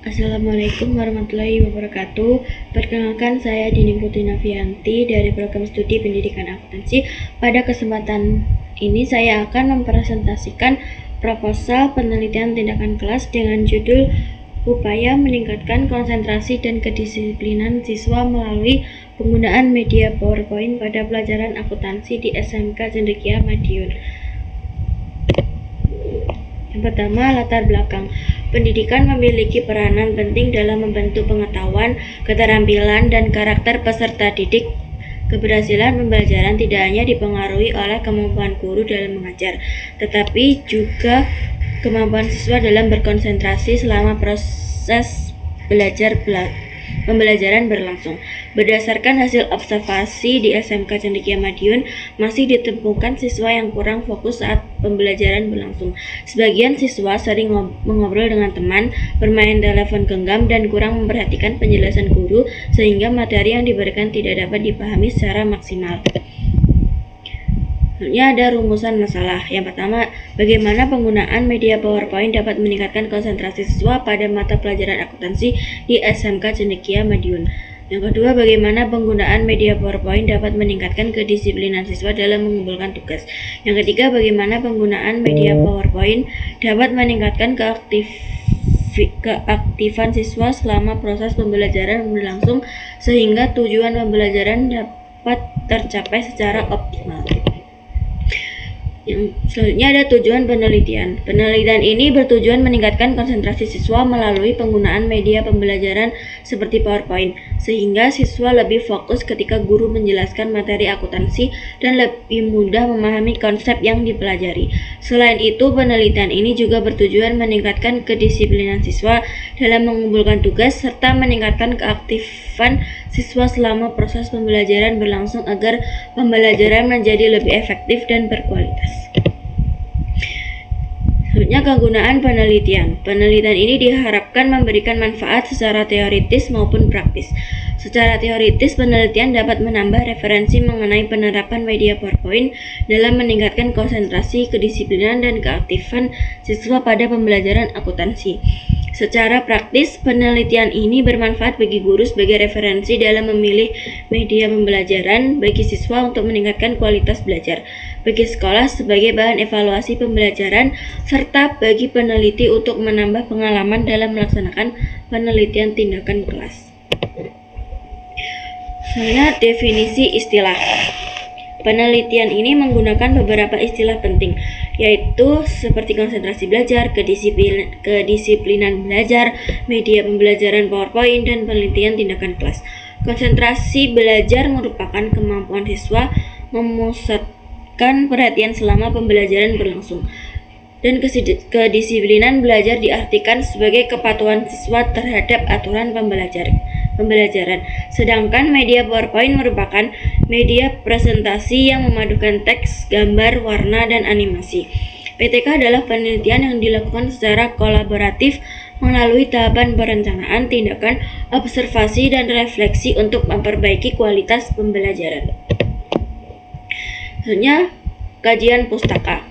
Assalamualaikum warahmatullahi wabarakatuh. Perkenalkan, saya Dini Putri Nafianti dari Program Studi Pendidikan Akuntansi. Pada kesempatan ini saya akan mempresentasikan proposal penelitian tindakan kelas dengan judul Upaya Meningkatkan Konsentrasi dan Kedisiplinan Siswa Melalui Penggunaan Media PowerPoint pada Pelajaran Akuntansi di SMK Cendekia Madiun. Yang pertama, latar belakang. Pendidikan memiliki peranan penting dalam membentuk pengetahuan, keterampilan, dan karakter peserta didik. Keberhasilan pembelajaran tidak hanya dipengaruhi oleh kemampuan guru dalam mengajar, tetapi juga kemampuan siswa dalam berkonsentrasi selama proses pembelajaran berlangsung. Berdasarkan hasil observasi di SMK Cendekia Madiun, masih ditemukan siswa yang kurang fokus saat pembelajaran berlangsung. Sebagian siswa sering mengobrol dengan teman, bermain telepon genggam, dan kurang memperhatikan penjelasan guru sehingga materi yang diberikan tidak dapat dipahami secara maksimal. Selanjutnya ada rumusan masalah. Yang pertama, bagaimana penggunaan media PowerPoint dapat meningkatkan konsentrasi siswa pada mata pelajaran akuntansi di SMK Cendekia Madiun. Yang kedua, bagaimana penggunaan media PowerPoint dapat meningkatkan kedisiplinan siswa dalam mengumpulkan tugas. Yang ketiga, bagaimana penggunaan media PowerPoint dapat meningkatkan keaktifan siswa selama proses pembelajaran berlangsung sehingga tujuan pembelajaran dapat tercapai secara optimal. Yang selanjutnya ada tujuan penelitian. Penelitian ini bertujuan meningkatkan konsentrasi siswa melalui penggunaan media pembelajaran seperti PowerPoint, sehingga siswa lebih fokus ketika guru menjelaskan materi akuntansi dan lebih mudah memahami konsep yang dipelajari. Selain itu, penelitian ini juga bertujuan meningkatkan kedisiplinan siswa dalam mengumpulkan tugas serta meningkatkan keaktifan siswa selama proses pembelajaran berlangsung agar pembelajaran menjadi lebih efektif dan berkualitas. Selanjutnya, kegunaan penelitian. Penelitian ini diharapkan memberikan manfaat secara teoritis maupun praktis. Secara teoritis, penelitian dapat menambah referensi mengenai penerapan media PowerPoint dalam meningkatkan konsentrasi, kedisiplinan, dan keaktifan siswa pada pembelajaran akuntansi. Secara praktis, penelitian ini bermanfaat bagi guru sebagai referensi dalam memilih media pembelajaran, bagi siswa untuk meningkatkan kualitas belajar, bagi sekolah sebagai bahan evaluasi pembelajaran, serta bagi peneliti untuk menambah pengalaman dalam melaksanakan penelitian tindakan kelas. Selanjutnya, definisi istilah. Penelitian ini menggunakan beberapa istilah penting, yaitu seperti konsentrasi belajar, kedisiplinan belajar, media pembelajaran PowerPoint, dan penelitian tindakan kelas. Konsentrasi belajar merupakan kemampuan siswa memusatkan perhatian selama pembelajaran berlangsung. Dan kedisiplinan belajar diartikan sebagai kepatuhan siswa terhadap aturan pembelajaran. Sedangkan media PowerPoint merupakan media presentasi yang memadukan teks, gambar, warna, dan animasi. PTK adalah penelitian yang dilakukan secara kolaboratif melalui tahapan perencanaan, tindakan, observasi, dan refleksi untuk memperbaiki kualitas pembelajaran. Selanjutnya, kajian pustaka.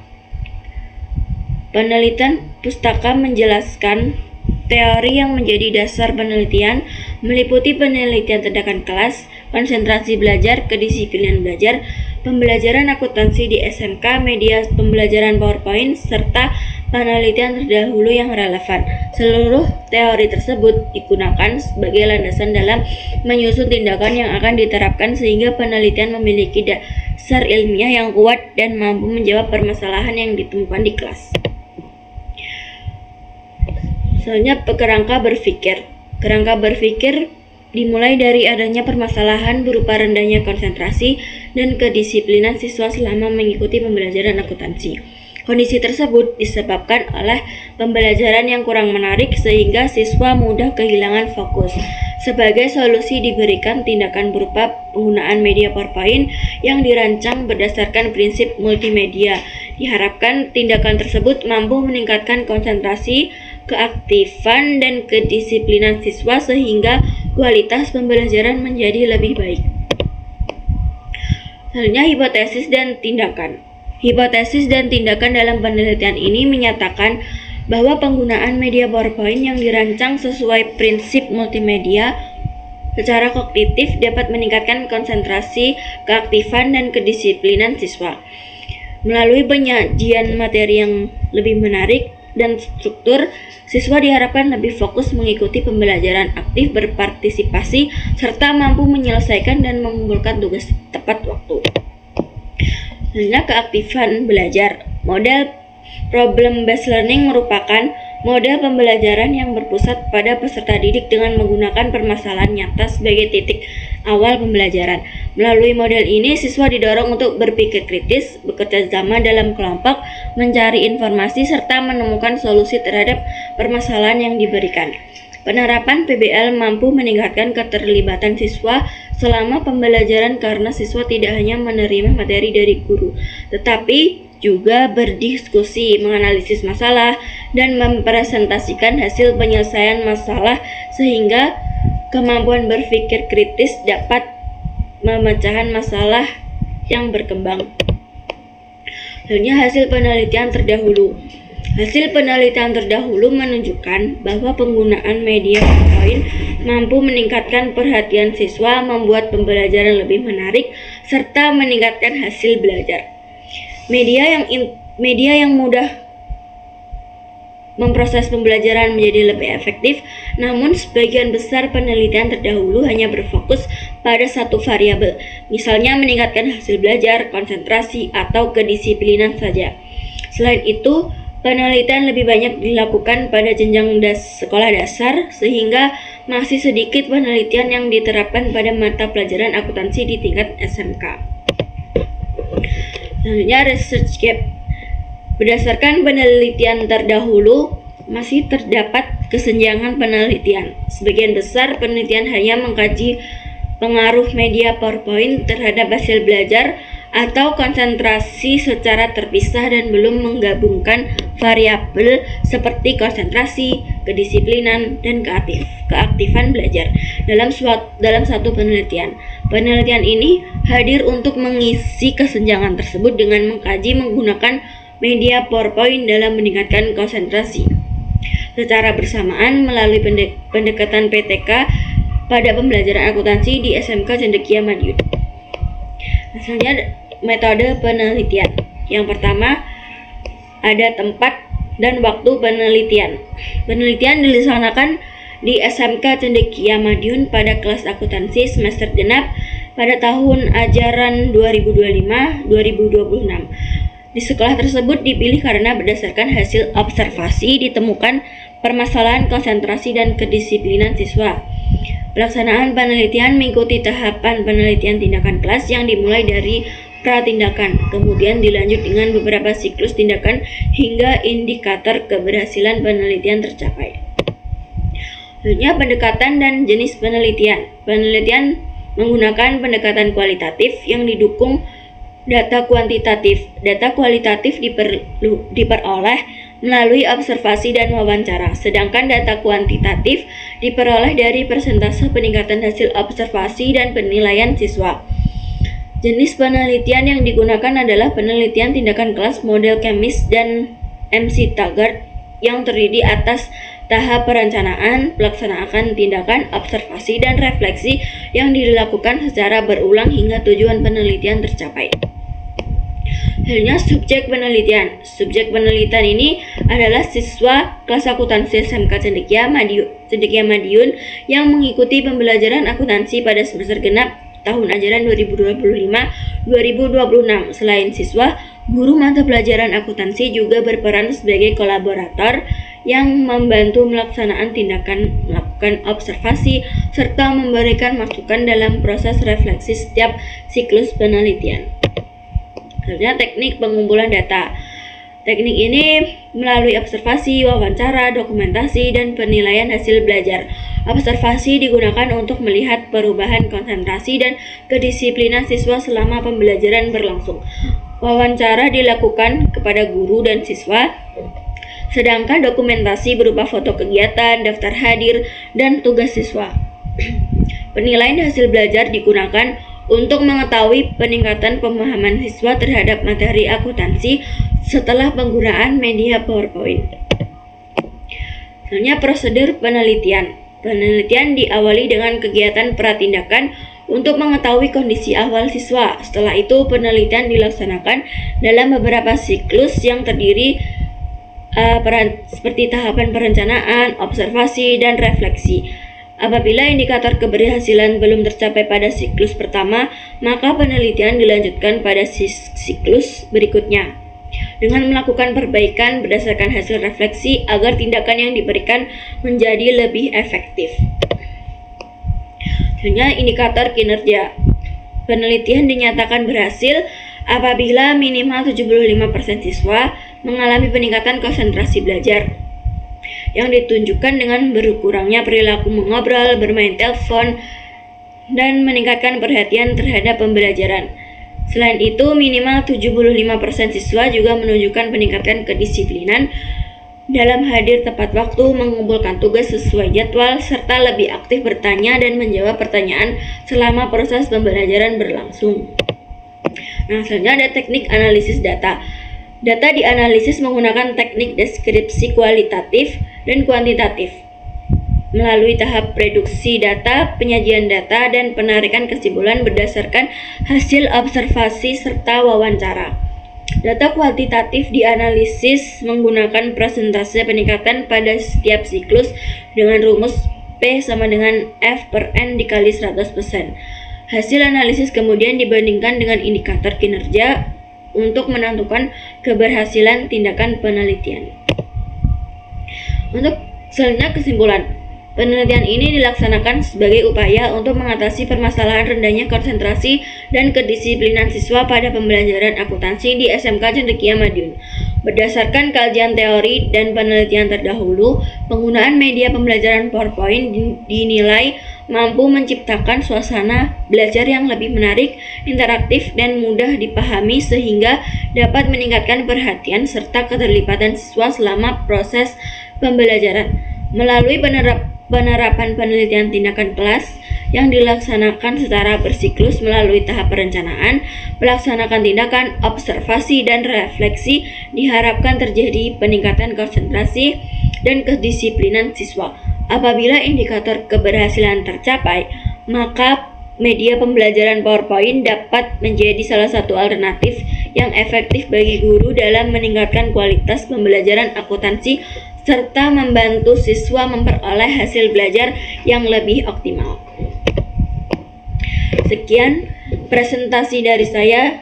Penelitian pustaka menjelaskan teori yang menjadi dasar penelitian, meliputi penelitian tindakan kelas, konsentrasi belajar, kedisiplinan belajar, pembelajaran akuntansi di SMK, media pembelajaran PowerPoint, serta penelitian terdahulu yang relevan. Seluruh teori tersebut digunakan sebagai landasan dalam menyusun tindakan yang akan diterapkan sehingga penelitian memiliki dasar ilmiah yang kuat dan mampu menjawab permasalahan yang ditemukan di kelas. Selanjutnya, kerangka berpikir. Kerangka berpikir dimulai dari adanya permasalahan berupa rendahnya konsentrasi dan kedisiplinan siswa selama mengikuti pembelajaran akuntansi. Kondisi tersebut disebabkan oleh pembelajaran yang kurang menarik sehingga siswa mudah kehilangan fokus. Sebagai solusi diberikan tindakan berupa penggunaan media PowerPoint yang dirancang berdasarkan prinsip multimedia. Diharapkan tindakan tersebut mampu meningkatkan konsentrasi, keaktifan, dan kedisiplinan siswa sehingga kualitas pembelajaran menjadi lebih baik. Selanjutnya, hipotesis dan tindakan. Hipotesis dan tindakan dalam penelitian ini menyatakan bahwa penggunaan media PowerPoint yang dirancang sesuai prinsip multimedia secara kognitif dapat meningkatkan konsentrasi, keaktifan, dan kedisiplinan siswa. Melalui penyajian materi yang lebih menarik dan struktur, siswa diharapkan lebih fokus mengikuti pembelajaran, aktif berpartisipasi, serta mampu menyelesaikan dan mengumpulkan tugas tepat waktu. Selanjutnya, keaktifan belajar. Model problem based learning merupakan model pembelajaran yang berpusat pada peserta didik dengan menggunakan permasalahan nyata sebagai titik awal pembelajaran. Melalui model ini, siswa didorong untuk berpikir kritis, bekerja sama dalam kelompok, mencari informasi, serta menemukan solusi terhadap permasalahan yang diberikan. Penerapan PBL mampu meningkatkan keterlibatan siswa selama pembelajaran karena siswa tidak hanya menerima materi dari guru, tetapi juga berdiskusi, menganalisis masalah, dan mempresentasikan hasil penyelesaian masalah sehingga kemampuan berpikir kritis dapat memecahkan masalah yang berkembang. Selanjutnya, hasil penelitian terdahulu. Hasil penelitian terdahulu menunjukkan bahwa penggunaan media PowerPoint mampu meningkatkan perhatian siswa, membuat pembelajaran lebih menarik, serta meningkatkan hasil belajar. Media yang mudah memproses pembelajaran menjadi lebih efektif, namun sebagian besar penelitian terdahulu hanya berfokus pada satu variabel, misalnya meningkatkan hasil belajar, konsentrasi, atau kedisiplinan saja. Selain itu, penelitian lebih banyak dilakukan pada jenjang sekolah dasar, sehingga masih sedikit penelitian yang diterapkan pada mata pelajaran akuntansi di tingkat SMK. Selanjutnya, research gap. Berdasarkan penelitian terdahulu, masih terdapat kesenjangan penelitian. Sebagian besar penelitian hanya mengkaji pengaruh media PowerPoint terhadap hasil belajar atau konsentrasi secara terpisah dan belum menggabungkan variabel seperti konsentrasi, kedisiplinan, dan keaktifan belajar dalam satu penelitian. Penelitian ini hadir untuk mengisi kesenjangan tersebut dengan mengkaji menggunakan media PowerPoint dalam meningkatkan konsentrasi secara bersamaan melalui pendekatan PTK pada pembelajaran akuntansi di SMK Cendekia Madiun. Selanjutnya, metode penelitian. Yang pertama, ada tempat dan waktu penelitian. Penelitian dilaksanakan di SMK Cendekia Madiun pada kelas akuntansi semester genap pada tahun ajaran 2025-2026. Di sekolah tersebut dipilih karena berdasarkan hasil observasi ditemukan permasalahan konsentrasi dan kedisiplinan siswa. Pelaksanaan penelitian mengikuti tahapan penelitian tindakan kelas yang dimulai dari pratindakan, kemudian dilanjut dengan beberapa siklus tindakan hingga indikator keberhasilan penelitian tercapai. Selanjutnya, pendekatan dan jenis penelitian. Penelitian menggunakan pendekatan kualitatif yang didukung data kuantitatif. Data kualitatif diperoleh melalui observasi dan wawancara, sedangkan data kuantitatif diperoleh dari persentase peningkatan hasil observasi dan penilaian siswa. Jenis penelitian yang digunakan adalah penelitian tindakan kelas model Kemis dan MC Taggart yang terdiri atas tahap perencanaan, pelaksanaan tindakan, observasi, dan refleksi yang dilakukan secara berulang hingga tujuan penelitian tercapai. Selanjutnya, subjek penelitian. Subjek penelitian ini adalah siswa kelas akuntansi SMK Cendekia Madiun yang mengikuti pembelajaran akuntansi pada semester genap tahun ajaran 2025-2026. Selain siswa, guru mata pelajaran akuntansi juga berperan sebagai kolaborator yang membantu melaksanakan tindakan, melakukan observasi, serta memberikan masukan dalam proses refleksi setiap siklus penelitian. Selanjutnya, teknik pengumpulan data. Teknik ini melalui observasi, wawancara, dokumentasi, dan penilaian hasil belajar. Observasi digunakan untuk melihat perubahan konsentrasi dan kedisiplinan siswa selama pembelajaran berlangsung. Wawancara dilakukan kepada guru dan siswa, sedangkan dokumentasi berupa foto kegiatan, daftar hadir, dan tugas siswa. Penilaian hasil belajar digunakan untuk mengetahui peningkatan pemahaman siswa terhadap materi akuntansi setelah penggunaan media PowerPoint. Selanjutnya, prosedur penelitian. Penelitian diawali dengan kegiatan pratindakan untuk mengetahui kondisi awal siswa. Setelah itu, penelitian dilaksanakan dalam beberapa siklus yang terdiri seperti tahapan perencanaan, observasi, dan refleksi. Apabila indikator keberhasilan belum tercapai pada siklus pertama, maka penelitian dilanjutkan pada siklus berikutnya dengan melakukan perbaikan berdasarkan hasil refleksi agar tindakan yang diberikan menjadi lebih efektif. Selanjutnya, indikator kinerja. Penelitian dinyatakan berhasil apabila minimal 75% siswa mengalami peningkatan konsentrasi belajar yang ditunjukkan dengan berkurangnya perilaku mengobrol, bermain telepon, dan meningkatkan perhatian terhadap pembelajaran. Selain itu, minimal 75% siswa juga menunjukkan peningkatan kedisiplinan dalam hadir tepat waktu, mengumpulkan tugas sesuai jadwal, serta lebih aktif bertanya dan menjawab pertanyaan selama proses pembelajaran berlangsung. Nah, selanjutnya ada teknik analisis data. Data dianalisis menggunakan teknik deskripsi kualitatif dan kuantitatif melalui tahap reduksi data, penyajian data, dan penarikan kesimpulan berdasarkan hasil observasi serta wawancara. Data kuantitatif dianalisis menggunakan persentase peningkatan pada setiap siklus dengan rumus P sama dengan F per N dikali 100%. Hasil analisis kemudian dibandingkan dengan indikator kinerja untuk menentukan keberhasilan tindakan penelitian. Untuk selanjutnya kesimpulan. Penelitian ini dilaksanakan sebagai upaya untuk mengatasi permasalahan rendahnya konsentrasi dan kedisiplinan siswa pada pembelajaran akuntansi di SMK Cendekia Madiun. Berdasarkan kajian teori dan penelitian terdahulu, penggunaan media pembelajaran PowerPoint dinilai mampu menciptakan suasana belajar yang lebih menarik, interaktif, dan mudah dipahami sehingga dapat meningkatkan perhatian serta keterlibatan siswa selama proses pembelajaran. Melalui penerapan penelitian tindakan kelas yang dilaksanakan secara bersiklus melalui tahap perencanaan, melaksanakan tindakan, observasi, dan refleksi, diharapkan terjadi peningkatan konsentrasi dan kedisiplinan siswa. Apabila indikator keberhasilan tercapai, maka media pembelajaran PowerPoint dapat menjadi salah satu alternatif yang efektif bagi guru dalam meningkatkan kualitas pembelajaran akuntansi serta membantu siswa memperoleh hasil belajar yang lebih optimal. Sekian presentasi dari saya.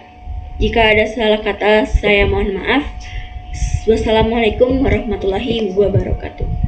Jika ada salah kata, saya mohon maaf. Wassalamualaikum warahmatullahi wabarakatuh.